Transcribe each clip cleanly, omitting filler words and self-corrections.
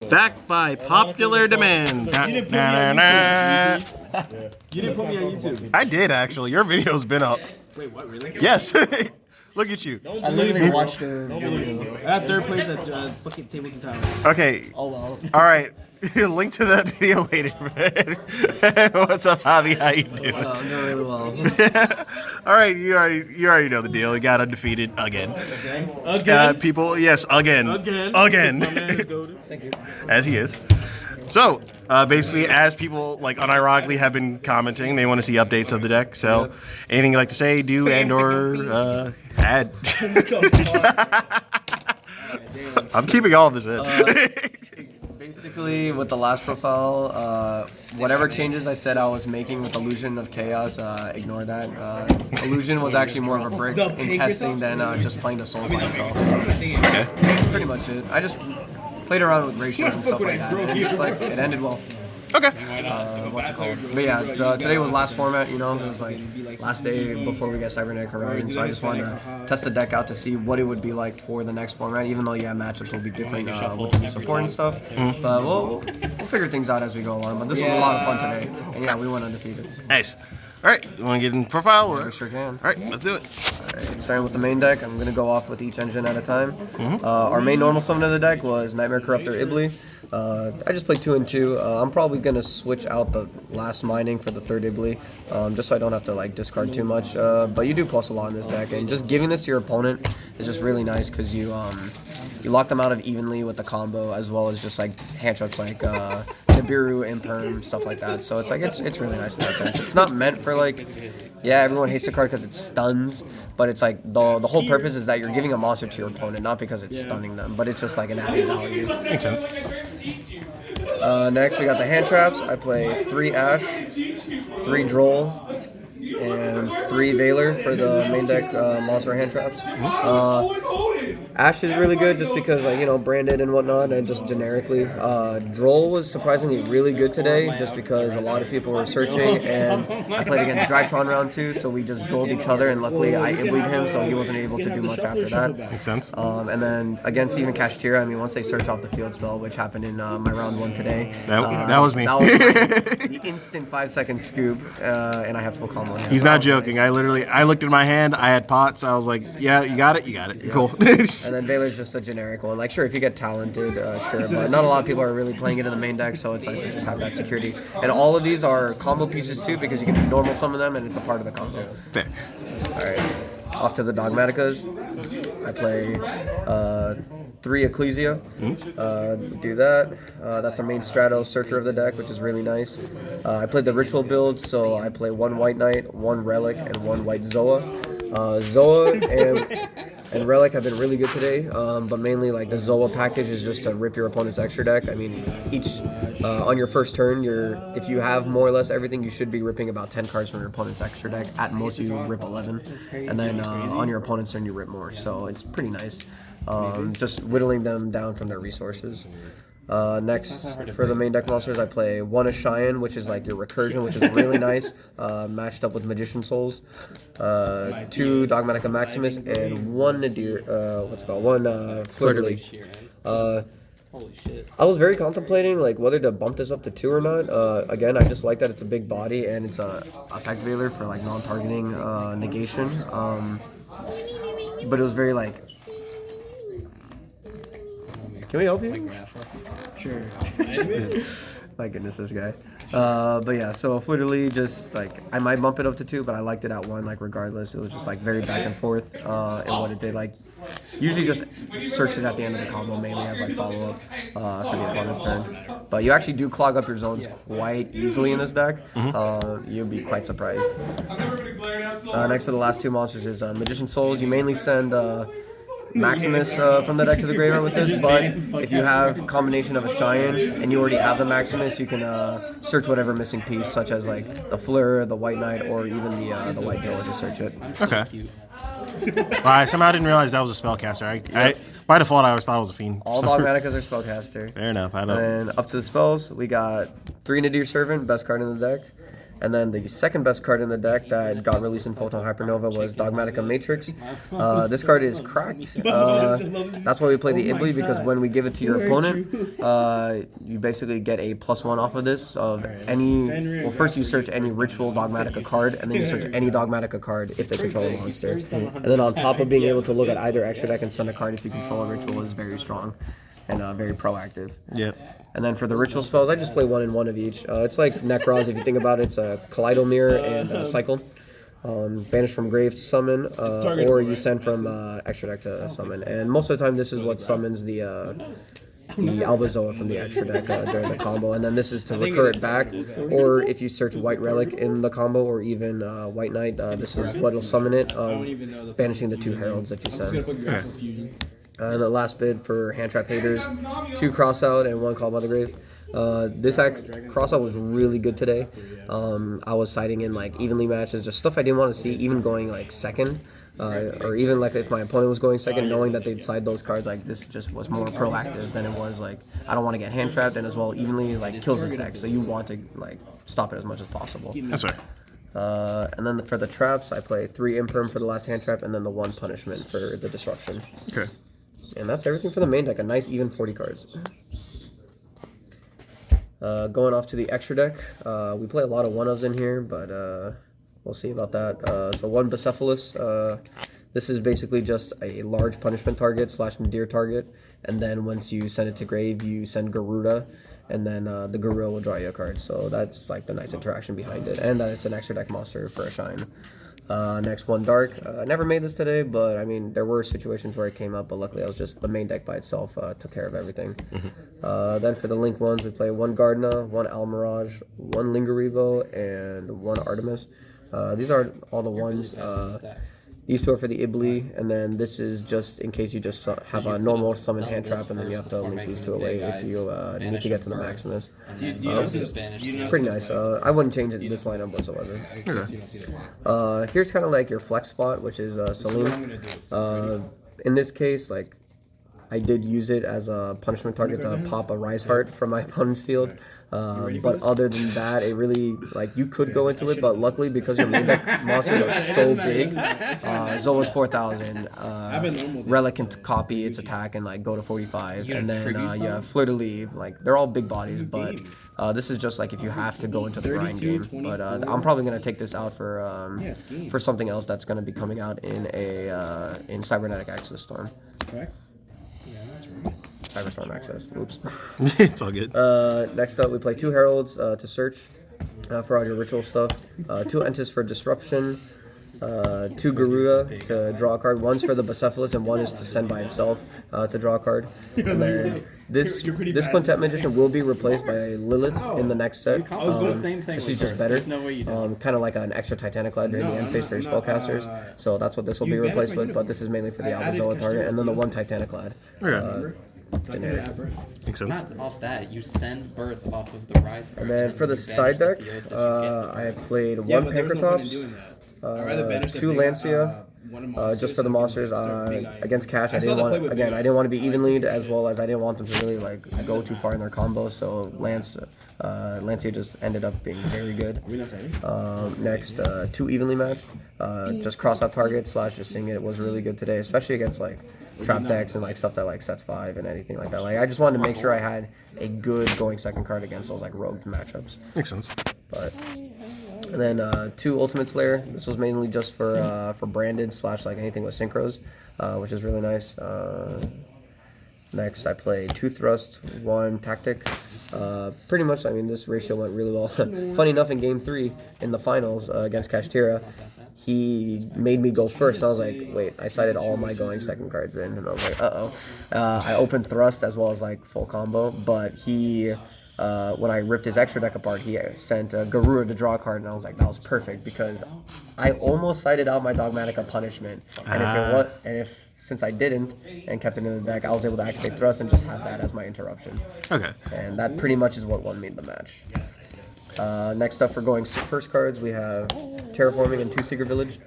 Back by popular demand. You didn't put me on YouTube. I did actually. Your video's been up. Wait, what? Really? Yes. Look at you. I literally watched her video. I had third place at fucking Tables and Towers. Okay. Oh well. All right. Link to that video later, man. What's up, Javi? How you doing? I'm doing really well. All right, you already know the deal. You got undefeated again. Again? People, yes, again. Again. Thank you. As he is. So, basically, as people like unironically have been commenting, they want to see updates of the deck. So, anything you'd like to say, do, and or add? I'm keeping all of this in. Basically, with the last profile, whatever changes I said I was making with Illusion of Chaos, ignore that. Illusion was actually more of a brick in testing than just playing the Souls by itself. So, Okay. that's pretty much it. I just played around with ratios and stuff like that, and just like it ended well. Okay. What's it called? But yeah, today was last format, you know, it was like last day before we get Cybernetic Horizon, so I just wanted to test the deck out to see what it would be like for the next format, even though, yeah, matchups will be different with the support and stuff, but we'll figure things out as we go along, but this was a lot of fun today, and yeah, we went undefeated. Nice. All right. You want to get in profile? Or? We sure can. All right. Let's do it. Alright, starting with the main deck, I'm going to go off with each engine at a time. Our main normal summon of the deck was Nightmare Corruptor Ibli. I just played 2 and 2. I'm probably going to switch out the last mining for the third Ibli, just so I don't have to like discard too much. But you do plus a lot in this deck, and just giving this to your opponent is just really nice because you lock them out of evenly with the combo, as well as just like hand tricks like Nibiru, Imperm, stuff like that. So it's like it's really nice in that sense. It's not meant for like, yeah, everyone hates the card because it stuns, but it's like the whole purpose is that you're giving a monster to your opponent, not because it's stunning them, but it's just like an added value. Makes sense. Next we got the hand traps. I play 3 Ash, 3 Droll, and 3 Veiler for the main deck monster hand traps. Ash is really good just because, like, you know, branded and whatnot, and just generically. Droll was surprisingly really good today just because a lot of people were searching, and I played against Drytron round 2, so we just drolled each other, and luckily I Iblied him, so he wasn't able to do much after that. Makes sense. And then against even Kashtira, I mean, once they search off the field spell, which happened in my round 1 today. That was me. That was the instant 5-second scoop, and I have full combo. He's not joking. Nice. I looked at my hand. I had pots. I was like, yeah, you got it. You got it. Yeah. Cool. And then Veiler's just a generic one. Like, sure, if you get talented, sure, but not a lot of people are really playing it in the main deck, so it's nice to just have that security. And all of these are combo pieces too, because you can normal summon them, and it's a part of the combo. Fair. All right, off to the Dogmaticas. I play 3 Ecclesia. Do that. That's our main Strato Searcher of the deck, which is really nice. I played the Ritual build, so I play 1 White Knight, 1 Relic, and 1 White Zoa. Zoa and Relic have been really good today, but mainly like the Zoa package is just to rip your opponent's extra deck. I mean, each on your first turn, if you have more or less everything, you should be ripping about 10 cards from your opponent's extra deck. At most, you rip 11, and then on your opponent's turn, you rip more. So it's pretty nice. Just whittling them down from their resources. Next, for the main deck monsters, I play 1 Ashian, which is like your recursion, which is really nice, matched up with Magician Souls. 2 Dogmatica Maximus, and 1 Nadir, 1 Fleur-de-Lis. Holy shit. I was very contemplating like whether to bump this up to 2 or not. Again, I just like that it's a big body and it's a effect veiler for like non-targeting negation. But it was very like, can we help you? Sure. My goodness, this guy. But yeah, so Fleur-de-Lis, just like, I might bump it up to 2, but I liked it at 1, like, regardless. It was just like very back and forth in what it did. Like, usually just search it at the end of the combo, mainly as like follow up for the opponent's turn. But you actually do clog up your zones quite easily in this deck. You'll be quite surprised. Next for the last 2 monsters is Magician Souls. You mainly send Maximus from the deck to the graveyard with this, but if you have combination of a Ashian and you already have the Maximus, you can search whatever missing piece, such as like the Fleur, the White Knight, or even the White Zoa to search it. Okay. I somehow didn't realize that was a spellcaster. I by default I always thought it was a fiend. All Dogmaticas are spellcaster. Fair enough. I don't. And up to the spells, we got 3 Nadir Servant, best card in the deck. And then the second best card in the deck that got released in Photon Hypernova was Dogmatica Matrix. This card is cracked. That's why we play the Ibli, because when we give it to your opponent, you basically get a +1 off of this. Of any, well, first you search any Ritual Dogmatica card, and then you search any Dogmatica card if they control a monster. And then on top of being able to look at either extra deck and send a card if you control a Ritual is very strong and very proactive. Yep. And then for the ritual spells, I just play 1 and 1 of each. It's like Necrons, if you think about it. It's a Kaleido Mirror and Cycle. Banish from grave to summon, or you send from extra deck to summon. And most of the time, this is what summons the Albazoa from the extra deck during the combo. And then this is to recur it back, or if you search White Relic in the combo, or even White Knight, this is what will summon it, banishing the 2 heralds that you send. And the last bid for Hand Trap haters, 2 Crossout and 1 Call by the Grave. This Crossout was really good today. I was siding in like evenly matches, just stuff I didn't want to see, even going like second. Or even like if my opponent was going second, knowing that they'd side those cards, like this just was more proactive than it was like, I don't want to get hand trapped, and as well evenly like kills this deck, so you want to like stop it as much as possible. That's right. And then for the traps, I play 3 Imperm for the last hand trap, and then the 1 punishment for the disruption. Okay. And that's everything for the main deck, a nice even 40 cards. Going off to the extra deck, we play a lot of 1-ofs in here, but we'll see about that. So 1 Bucephalus, this is basically just a large punishment target / Nadir target, and then once you send it to grave, you send Garuda, and then the Garuda will draw you a card. So that's like the nice interaction behind it, and it's an extra deck monster for a shine. Next 1 Dark. I never made this today, but I mean, there were situations where it came up, but luckily I was just, the main deck by itself took care of everything. Then for the Link ones, we play 1 Gardna, 1 Almirage, 1 Lingaribo, and 1 Artemis. These are all the ones. These 2 are for the Ibli, and then this is just in case you just have a normal summon hand trap, and then you have to link these 2 away if you need to get to the Maximus. Pretty nice. I wouldn't change this lineup whatsoever. Okay. Here's kind of like your flex spot, which is Salim. In this case, like, I did use it as a punishment target to pop a Rise Heart from my opponent's field. But other than that, it really, like, you could go into it, but luckily, because your main deck monsters are so big, Zoa's 4,000, Relic can copy its attack and, like, go to 45, and then you have Fleur de Lis, like, they're all big bodies, but this is just, like, if you have to go into the grind game. But I'm probably going to take this out for something else that's going to be coming out in Cybernetic Access Storm. Correct. Cyberstorm Access. Oops. It's all good. Next up, we play 2 Heralds to search for all your ritual stuff. 2 Entis for disruption. 2 Garuda to draw a card. 1's for the Bucephalus, and 1 is to send by itself to draw a card. And then this Quintet Magician will be replaced by Lilith in the next set. This is just better. Kind of like an extra Titanic Lad during the end phase for your spellcasters. So that's what this will be replaced with, but this is mainly for the Albazoa target. And then the 1 Titanic Lad. Generic. Makes sense. Not off that, you send Birth off of the Rise. And then for the side deck, I have played 1 Pankratops, 2 Lancia, just for the monsters. Against Cash, I didn't want to be evenly, as well as I didn't want them to really like go too far in their combo. So Lancia just ended up being very good. Next, 2 evenly matched. Just cross out targets / just seeing it was really good today, especially against like trap decks and like stuff that like sets 5 and anything like that. Like I just wanted to make sure I had a good going second card against those like rogue matchups. Makes sense. But and then 2 Ultimate Slayer. This was mainly just for branded / like anything with synchros, which is really nice. Next, I play 2 Thrust, 1 Tactic. Pretty much, I mean, this ratio went really well. Funny enough, in Game 3, in the finals against Kashtira, he made me go first. And I was like, wait, I sided all my going second cards in. And I was like, uh-oh. I opened Thrust as well as, like, full combo. But he, when I ripped his extra deck apart, he sent Garuda to draw a card. And I was like, that was perfect because I almost sided out my Dogmatica punishment. And since I didn't and kept it in the deck, I was able to activate Thrust and just have that as my interruption. Okay. And that pretty much is what won me the match. Next up for going first cards, we have Terraforming and 2 Secret Village.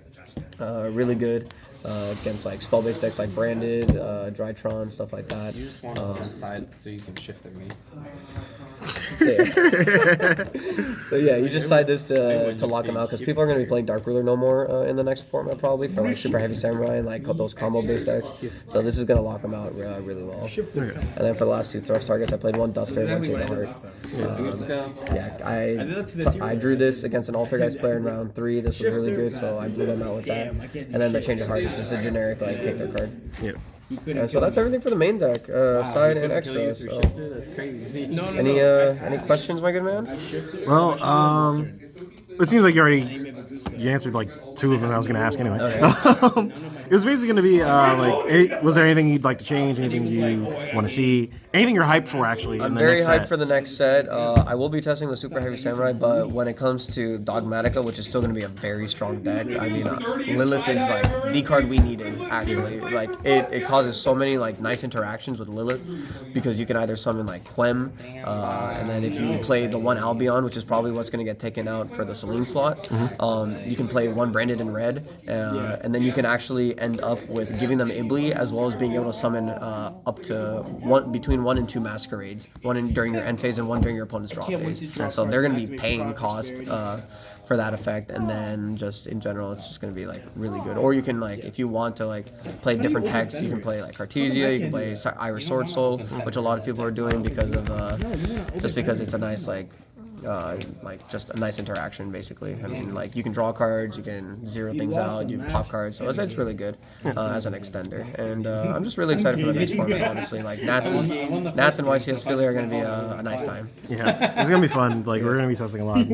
Really good. against like spell-based decks like Branded, Drytron, stuff like that. You just want them on the side so you can shift their meat. So yeah, you just side this to lock them out because people are going to be playing Dark Ruler no more in the next format probably for like Super Heavy Samurai and like those combo-based decks. So this is going to lock them out really well. And then for the last 2 thrust targets, I played 1 Duster, 1 Chain of Heart. Yeah, I drew this against an Altergeist player in round 3. This was really good, so I blew them out with that. And then the Change of Heart is just a generic like take their card. Yeah. So that's everything for the main deck, side and extra. So. That's crazy. Any questions, my good man? Well, it seems like you answered like 2 of them I was going to ask anyway. It was basically going to be was there anything you'd like to change? Anything you want to see? Anything you're hyped for actually? I'm very hyped for the next set. I will be testing the Super Heavy Samurai, but when it comes to Dogmatica, which is still going to be a very strong deck, I mean, Lilith is like the card we needed actually. Like it causes so many like nice interactions with Lilith because you can either summon like Clem, and then if you play the 1 Albion, which is probably what's going to get taken out for the Celine slot, you can play 1 Branded in red, and then you can actually end up with giving them Ibli as well as being able to summon up to between 1 and 2 Masquerades, one during your end phase and 1 during your opponent's draw phase. And so they're going to be paying cost for that effect, and then just in general, it's just going to be like really good. Or you can like, if you want to like play different techs, you can play like Cartesia, you can play Iris Sword Soul, which a lot of people are doing because of just because it's a nice like just a nice interaction basically. I mean, like you can draw cards, you can zero things out, you can pop cards, so it's really good as an extender. And I'm just really excited for the next format, honestly. Like Nats and YCS Philly are going to be a nice time. Yeah, it's going to be fun. Like we're going to be testing a lot.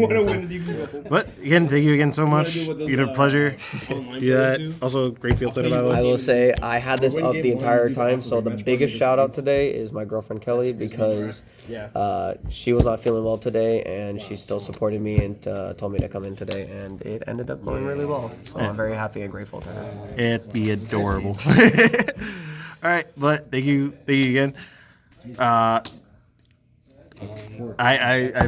But again, thank you again so much. It's been a pleasure. Yeah, also great field today, by the way. I will say I had this up the entire time, so the biggest shout out today is my girlfriend Kelly because she was not feeling well today and she still supported me and told me to come in today, and it ended up going really well. So I'm very happy and grateful to her. It'd be adorable. All right, but thank you again. I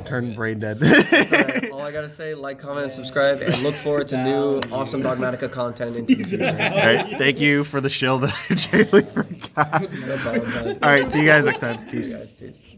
turned brain dead. That's all right. All I gotta say, like, comment, and subscribe, and look forward to new awesome Dogmatica content into the future. All right, thank you for the shill that I totally forgot. No problem, man. All right, see you guys next time. Peace. Peace.